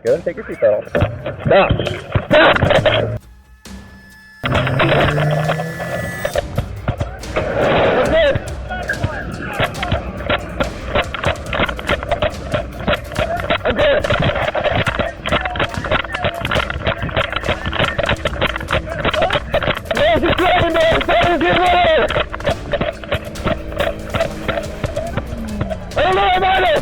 Go ahead and take your seatbelt off. Stop! Stop! I'm good. No, just driving, man. Somebody's getting over. I don't know about it.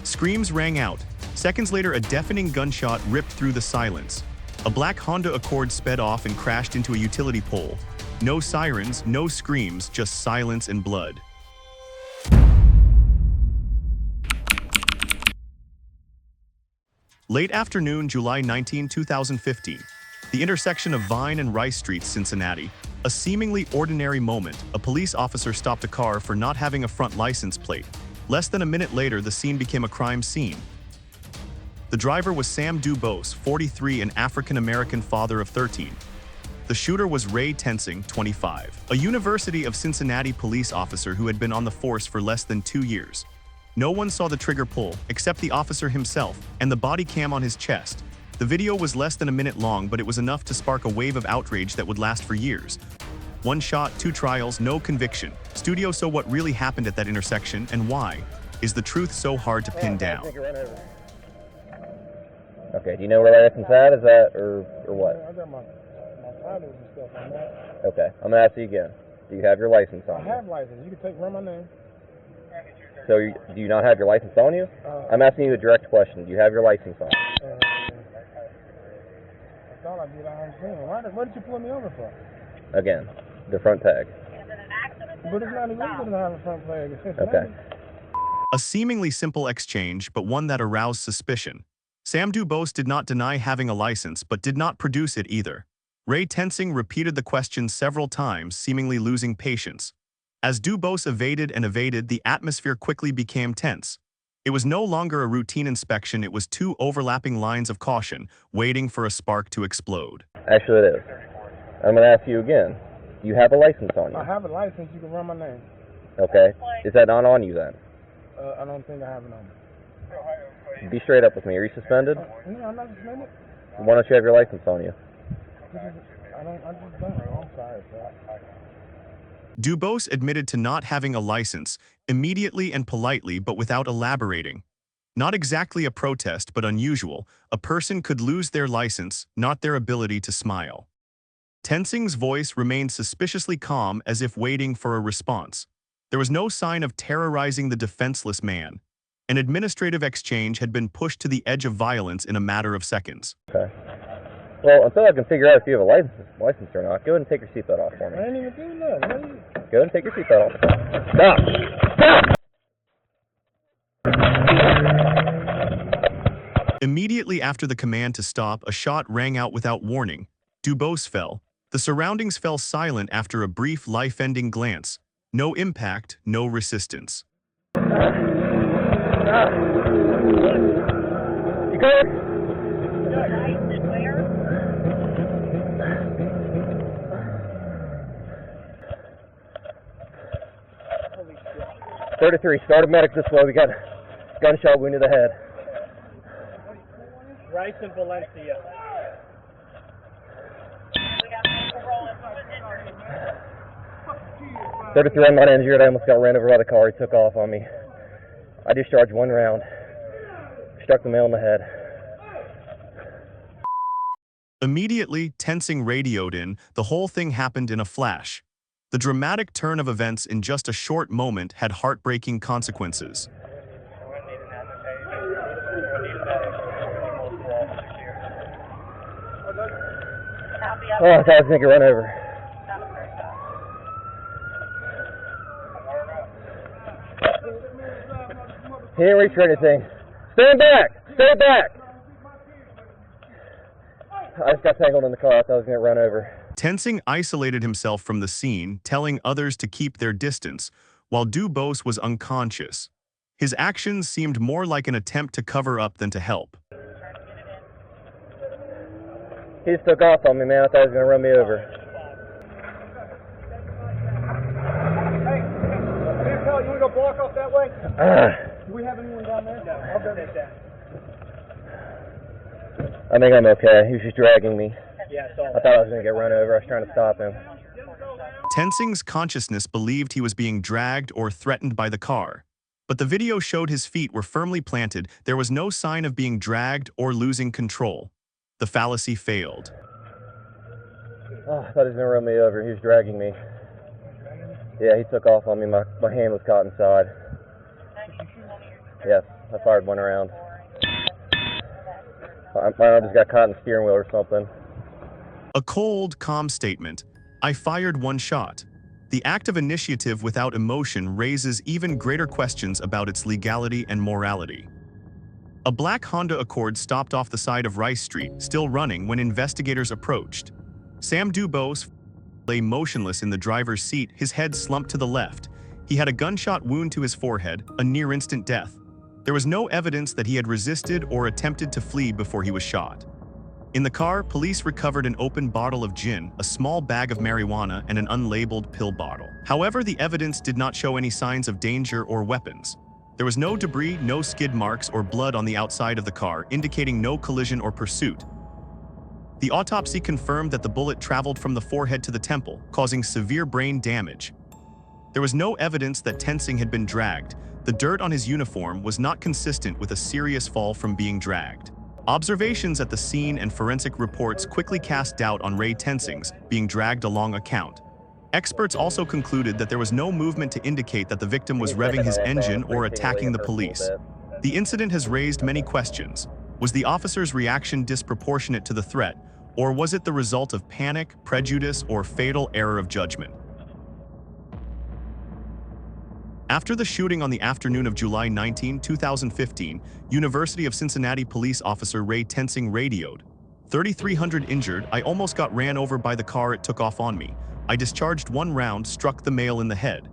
Screams rang out. Seconds later, a deafening gunshot ripped through the silence. A black Honda Accord sped off and crashed into a utility pole. No sirens, no screams, just silence and blood. Late afternoon, July 19, 2015. The intersection of Vine and Rice Streets, Cincinnati. A seemingly ordinary moment. A police officer stopped a car for not having a front license plate. Less than a minute later, the scene became a crime scene. The driver was Sam Dubose, 43, an African-American father of 13. The shooter was Ray Tensing, 25, a University of Cincinnati police officer who had been on the force for less than 2 years. No one saw the trigger pull, except the officer himself, and the body cam on his chest. The video was less than a minute long, but it was enough to spark a wave of outrage that would last for years. One shot, 2 trials, no conviction. Studio, so what really happened at that intersection, and why? Is the truth so hard to pin down? Okay, do you know where that license at? Is that, or what? I got my titles and stuff on that. Okay, I'm gonna ask you again. Do you have your license on you? I have license. You can run my name. So do you not have your license on you? I'm asking you a direct question. Do you have your license on? I thought I did. I understand. Why did you pull me over for? Again, the front tag. But it's not illegal to have a front tag. Okay. A seemingly simple exchange, but one that aroused suspicion. Sam Dubose did not deny having a license, but did not produce it either. Ray Tensing repeated the question several times, seemingly losing patience. As Dubose evaded and evaded, the atmosphere quickly became tense. It was no longer a routine inspection, it was 2 overlapping lines of caution, waiting for a spark to explode. Actually, it is. I'm going to ask you again. Do you have a license on you? I have a license. You can run my name. Okay. Is that not on you then? I don't think I have it on me. Be straight up with me. Are you suspended? No, I'm not suspended. Why don't you have your license on you? I just don't. I'm sorry, sir. Dubose admitted to not having a license, immediately and politely but without elaborating. Not exactly a protest, but unusual. A person could lose their license, not their ability to smile. Tensing's voice remained suspiciously calm, as if waiting for a response. There was no sign of terrorizing the defenseless man. An administrative exchange had been pushed to the edge of violence in a matter of seconds. Okay. Well, until I can figure out if you have a license or not, go ahead and take your seatbelt off for me. I ain't even doing that. Go ahead and take your seatbelt off. Stop! Stop! Immediately after the command to stop, a shot rang out without warning. Dubose fell. The surroundings fell silent after a brief, life-ending glance. No impact, no resistance. You good? 33, started medic this way. We got gunshot wound to the head. Rice and Valencia. 33, I'm not injured. I almost got ran over by the car. He took off on me. I discharged 1 round. Struck the male in the head. Immediately, Tensing radioed in. The whole thing happened in a flash. The dramatic turn of events in just a short moment had heartbreaking consequences. Oh, I thought I was going to get run over. He didn't reach for anything. Stand back! Stay back! I just got tangled in the car. I thought I was going to get run over. Tensing isolated himself from the scene, telling others to keep their distance, while Dubose was unconscious. His actions seemed more like an attempt to cover up than to help. He just took off on me, man. I thought he was going to run me over. Hey, You want to go block off that way? Do we have anyone down there? No. I'll go take that. I think I'm okay. He was just dragging me. Yeah, I thought I was going to get run over. I was trying to stop him. Tensing's consciousness believed he was being dragged or threatened by the car. But the video showed his feet were firmly planted. There was no sign of being dragged or losing control. The fallacy failed. Oh, I thought he was going to run me over. He was dragging me. Yeah, he took off on me. My hand was caught inside. Yes, I fired one round. My arm just got caught in the steering wheel or something. A cold, calm statement. I fired one shot. The act of initiative without emotion raises even greater questions about its legality and morality. A black Honda Accord stopped off the side of Rice Street, still running, when investigators approached. Sam Dubose lay motionless in the driver's seat, his head slumped to the left. He had a gunshot wound to his forehead, a near-instant death. There was no evidence that he had resisted or attempted to flee before he was shot. In the car, police recovered an open bottle of gin, a small bag of marijuana, and an unlabeled pill bottle. However, the evidence did not show any signs of danger or weapons. There was no debris, no skid marks, or blood on the outside of the car, indicating no collision or pursuit. The autopsy confirmed that the bullet traveled from the forehead to the temple, causing severe brain damage. There was no evidence that Tensing had been dragged. The dirt on his uniform was not consistent with a serious fall from being dragged. Observations at the scene and forensic reports quickly cast doubt on Ray Tensing's being dragged along account. Experts also concluded that there was no movement to indicate that the victim was revving his engine or attacking the police. The incident has raised many questions. Was the officer's reaction disproportionate to the threat, or was it the result of panic, prejudice, or fatal error of judgment? After the shooting on the afternoon of July 19, 2015, University of Cincinnati police officer Ray Tensing radioed, 3,300 injured, I almost got ran over by the car, it took off on me. I discharged one round, struck the male in the head.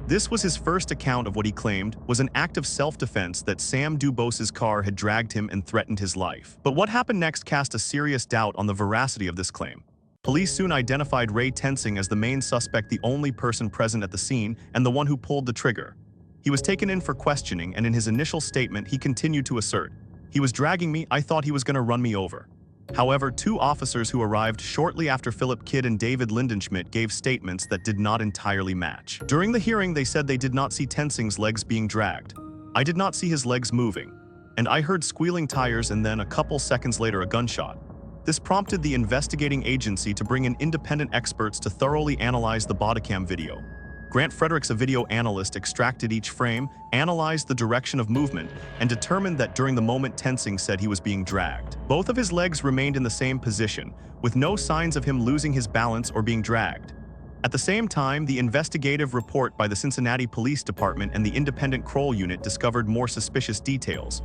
This was his first account of what he claimed was an act of self-defense, that Sam Dubose's car had dragged him and threatened his life. But what happened next cast a serious doubt on the veracity of this claim. Police soon identified Ray Tensing as the main suspect, the only person present at the scene, and the one who pulled the trigger. He was taken in for questioning, and in his initial statement, he continued to assert, "He was dragging me, I thought he was going to run me over." However, two officers who arrived shortly after Philip Kidd and David Lindenschmidt gave statements that did not entirely match. During the hearing, they said they did not see Tensing's legs being dragged. "I did not see his legs moving. And I heard squealing tires and then a couple seconds later a gunshot." This prompted the investigating agency to bring in independent experts to thoroughly analyze the Bodycam video. Grant Fredericks, a video analyst, extracted each frame, analyzed the direction of movement, and determined that during the moment Tensing said he was being dragged, both of his legs remained in the same position, with no signs of him losing his balance or being dragged. At the same time, the investigative report by the Cincinnati Police Department and the independent Kroll unit discovered more suspicious details.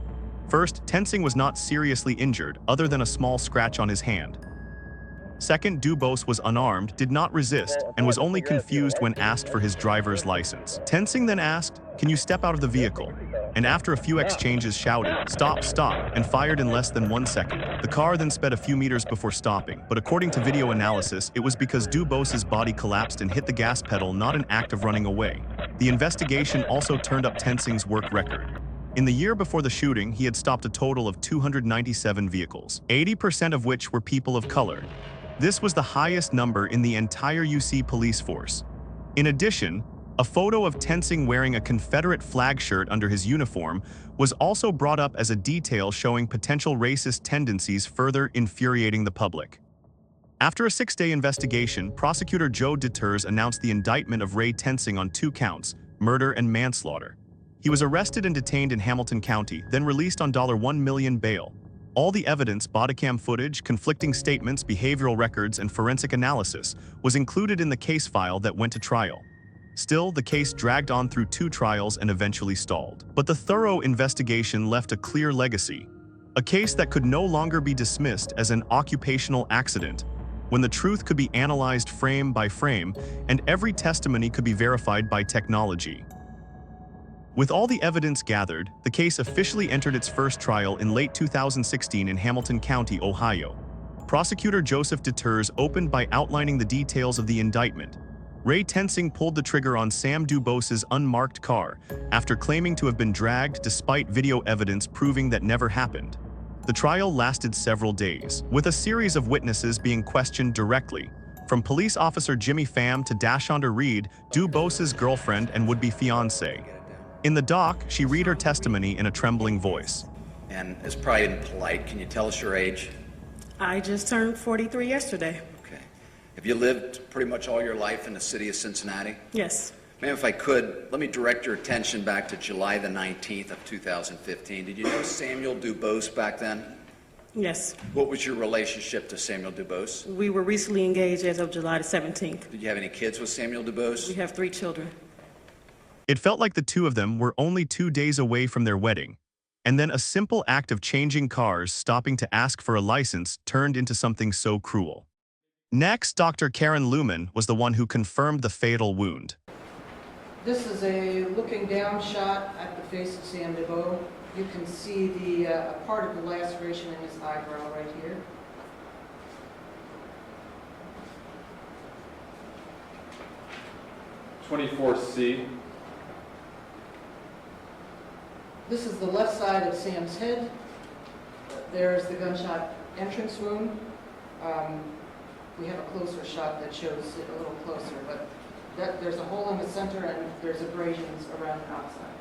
First, Tensing was not seriously injured, other than a small scratch on his hand. Second, Dubose was unarmed, did not resist, and was only confused when asked for his driver's license. Tensing then asked, "Can you step out of the vehicle?" And after a few exchanges shouted, "Stop, stop," and fired in less than 1 second. The car then sped a few meters before stopping, but according to video analysis, it was because Dubose's body collapsed and hit the gas pedal, not an act of running away. The investigation also turned up Tensing's work record. In the year before the shooting, he had stopped a total of 297 vehicles, 80% of which were people of color. This was the highest number in the entire UC police force. In addition, a photo of Tensing wearing a Confederate flag shirt under his uniform was also brought up as a detail showing potential racist tendencies, further infuriating the public. After a 6-day investigation, prosecutor Joe Deters announced the indictment of Ray Tensing on 2 counts, murder and manslaughter. He was arrested and detained in Hamilton County, then released on $1 million bail. All the evidence, Bodycam footage, conflicting statements, behavioral records, and forensic analysis, was included in the case file that went to trial. Still, the case dragged on through 2 trials and eventually stalled. But the thorough investigation left a clear legacy. A case that could no longer be dismissed as an occupational accident, when the truth could be analyzed frame by frame, and every testimony could be verified by technology. With all the evidence gathered, the case officially entered its first trial in late 2016 in Hamilton County, Ohio. Prosecutor Joseph Deters opened by outlining the details of the indictment. Ray Tensing pulled the trigger on Sam Dubos's unmarked car after claiming to have been dragged despite video evidence proving that never happened. The trial lasted several days, with a series of witnesses being questioned directly, from police officer Jimmy Pham to Dashonda Reed, Dubos's girlfriend and would-be fiancé. In the dock, she read her testimony in a trembling voice. And it's probably impolite. Can you tell us your age? I just turned 43 yesterday. Okay. Have you lived pretty much all your life in the city of Cincinnati? Yes. Ma'am, if I could, let me direct your attention back to July the 19th of 2015. Did you know Samuel Dubose back then? Yes. What was your relationship to Samuel Dubose? We were recently engaged as of July the 17th. Did you have any kids with Samuel Dubose? We have 3 children. It felt like the two of them were only 2 days away from their wedding, and then a simple act of changing cars, stopping to ask for a license, turned into something so cruel. Next, Dr. Karen Luman was the one who confirmed the fatal wound. This is a looking down shot at the face of Sam Dubose. You can see the part of the laceration in his eyebrow right here. (24C). This is the left side of Sam's head. There's the gunshot entrance wound. We have a closer shot that shows it a little closer, but there's a hole in the center and there's abrasions around the outside.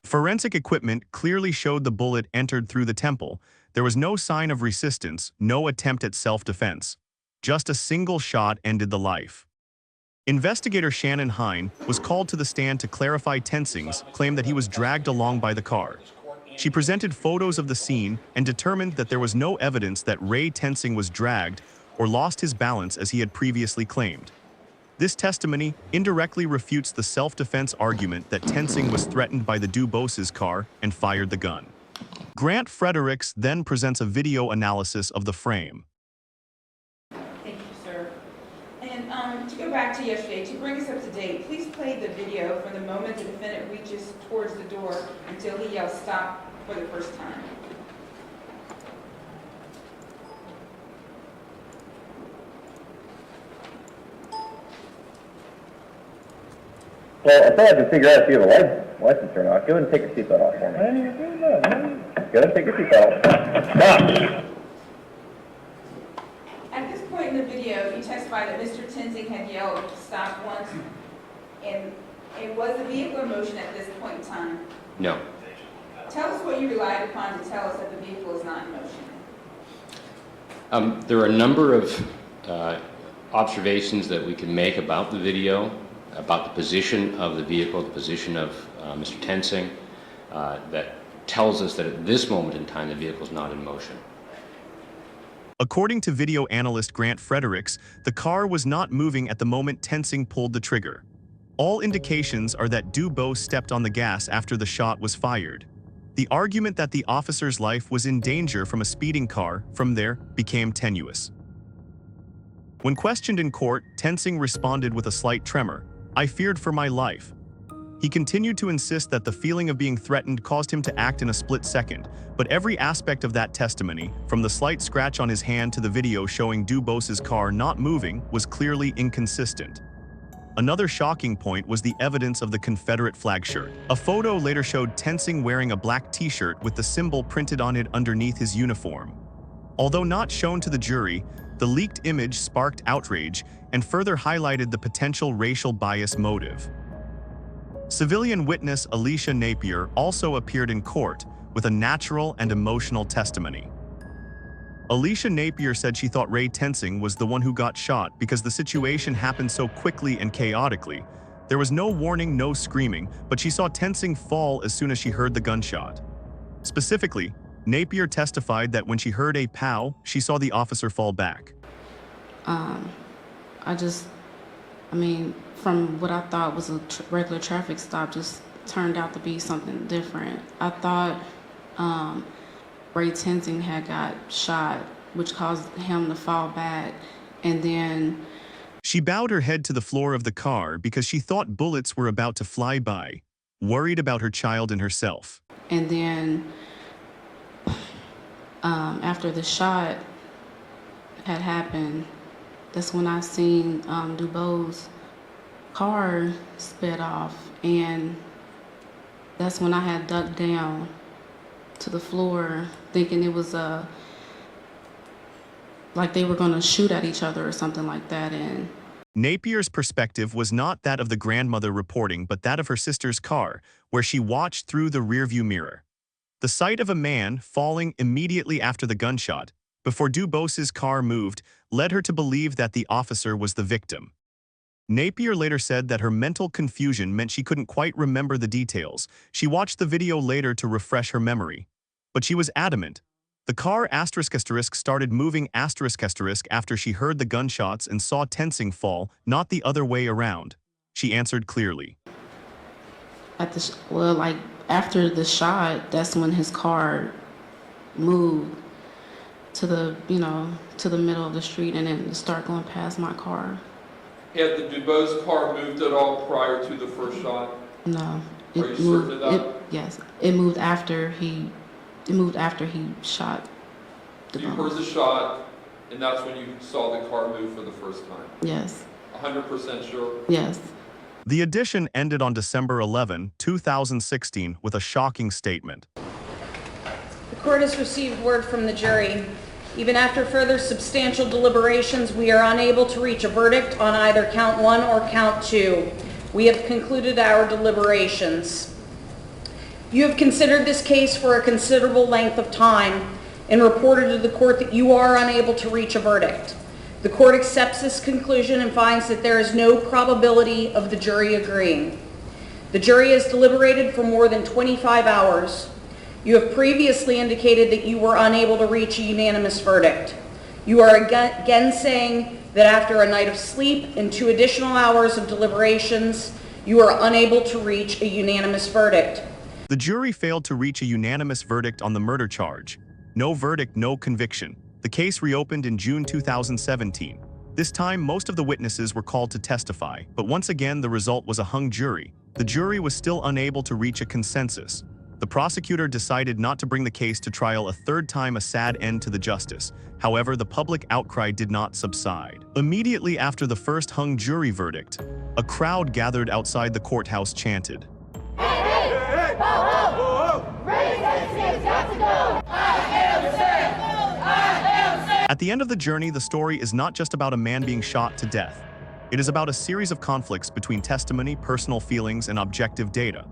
Forensic equipment clearly showed the bullet entered through the temple. There was no sign of resistance, no attempt at self-defense. Just a single shot ended the life. Investigator Shannon Hine was called to the stand to clarify Tensing's claim that he was dragged along by the car. She presented photos of the scene and determined that there was no evidence that Ray Tensing was dragged or lost his balance as he had previously claimed. This testimony indirectly refutes the self-defense argument that Tensing was threatened by the Dubos's car and fired the gun. Grant Fredericks then presents a video analysis of the frame. Thank you, sir. And to go back to yesterday, to bring us up to date, please play the video from the moment the defendant reaches towards the door until he yells stop for the first time. Well, I thought I could figure out if you have a license or not. Go ahead and take your seatbelt off for me. I didn't even do that, man. Go ahead and take your seatbelt off. Stop! At this point in the video, you testify that Mr. Tensing had yelled stop once, and was the vehicle in motion at this point in time? No. Tell us what you relied upon to tell us that the vehicle is not in motion. There are a number of observations that we can make about the video, about the position of the vehicle, the position of Mr. Tensing, that tells us that at this moment in time the vehicle is not in motion. According to video analyst Grant Fredericks, the car was not moving at the moment Tensing pulled the trigger. All indications are that Dubose stepped on the gas after the shot was fired. The argument that the officer's life was in danger from a speeding car from there became tenuous. When questioned in court, Tensing responded with a slight tremor. "I feared for my life." He continued to insist that the feeling of being threatened caused him to act in a split second, but every aspect of that testimony, from the slight scratch on his hand to the video showing Dubos's car not moving, was clearly inconsistent. Another shocking point was the evidence of the Confederate flag shirt. A photo later showed Tensing wearing a black t-shirt with the symbol printed on it underneath his uniform. Although not shown to the jury, the leaked image sparked outrage and further highlighted the potential racial bias motive. Civilian witness Alicia Napier also appeared in court with a natural and emotional testimony. Alicia Napier said she thought Ray Tensing was the one who got shot because the situation happened so quickly and chaotically. There was no warning, no screaming, but she saw Tensing fall as soon as she heard the gunshot. Specifically, Napier testified that when she heard a pow, she saw the officer fall back. From what I thought was a regular traffic stop, just turned out to be something different. I thought Ray Tensing had got shot, which caused him to fall back, and then... She bowed her head to the floor of the car because she thought bullets were about to fly by, worried about her child and herself. And then, after the shot had happened, that's when I seen Dubose car sped off, and that's when I had ducked down to the floor thinking it was like they were going to shoot at each other or something like that. And Napier's perspective was not that of the grandmother reporting, but that of her sister's car, where she watched through the rearview mirror. The sight of a man falling immediately after the gunshot, before Dubos's car moved, led her to believe that the officer was the victim. Napier later said that her mental confusion meant she couldn't quite remember the details. She watched the video later to refresh her memory. But she was adamant. The car ** started moving ** after she heard the gunshots and saw Tensing fall, not the other way around. She answered clearly. Like after the shot, that's when his car moved to the, to the middle of the street and then start going past my car. Had the Dubose car moved at all prior to the first shot? No. Are you certain of that? Yes. It moved after he shot the You heard the shot, and that's when you saw the car move for the first time? Yes. 100% sure? Yes. The edition ended on December 11, 2016, with a shocking statement. The court has received word from the jury. Even after further substantial deliberations, we are unable to reach a verdict on either count 1 or count 2. We have concluded our deliberations. You have considered this case for a considerable length of time and reported to the court that you are unable to reach a verdict. The court accepts this conclusion and finds that there is no probability of the jury agreeing. The jury has deliberated for more than 25 hours. You have previously indicated that you were unable to reach a unanimous verdict. You are again saying that after a night of sleep and 2 additional hours of deliberations, you are unable to reach a unanimous verdict. The jury failed to reach a unanimous verdict on the murder charge. No verdict, no conviction. The case reopened in June 2017. This time, most of the witnesses were called to testify, but once again, the result was a hung jury. The jury was still unable to reach a consensus. The prosecutor decided not to bring the case to trial a third time, a sad end to the justice. However, the public outcry did not subside. Immediately after the first hung jury verdict, a crowd gathered outside the courthouse chanted, "Hey, hey, hey, ho, ho, ho, ho. Ray Tensing's got to go! I am Sam! I am Sam!" At the end of the journey, the story is not just about a man being shot to death. It is about a series of conflicts between testimony, personal feelings, and objective data.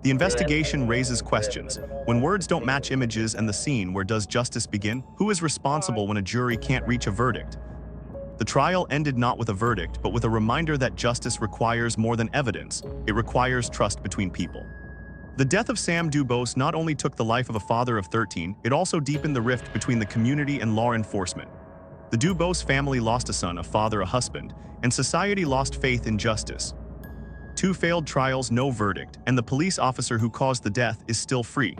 The investigation raises questions. When words don't match images and the scene, where does justice begin? Who is responsible when a jury can't reach a verdict? The trial ended not with a verdict, but with a reminder that justice requires more than evidence. It requires trust between people. The death of Sam Dubose not only took the life of a father of 13, it also deepened the rift between the community and law enforcement. The Dubose family lost a son, a father, a husband, and society lost faith in justice. 2 failed trials, no verdict, and the police officer who caused the death is still free.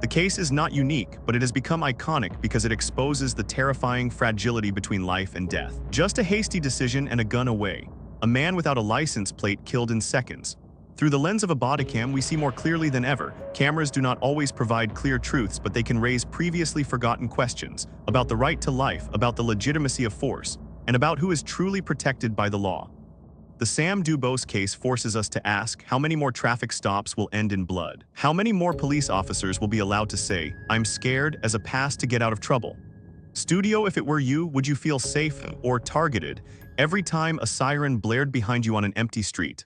The case is not unique, but it has become iconic because it exposes the terrifying fragility between life and death. Just a hasty decision and a gun away. A man without a license plate killed in seconds. Through the lens of a bodycam, we see more clearly than ever. Cameras do not always provide clear truths, but they can raise previously forgotten questions about the right to life, about the legitimacy of force, and about who is truly protected by the law. The Sam Dubose case forces us to ask, how many more traffic stops will end in blood? How many more police officers will be allowed to say, "I'm scared," as a pass to get out of trouble? Studio, if it were you, would you feel safe or targeted every time a siren blared behind you on an empty street?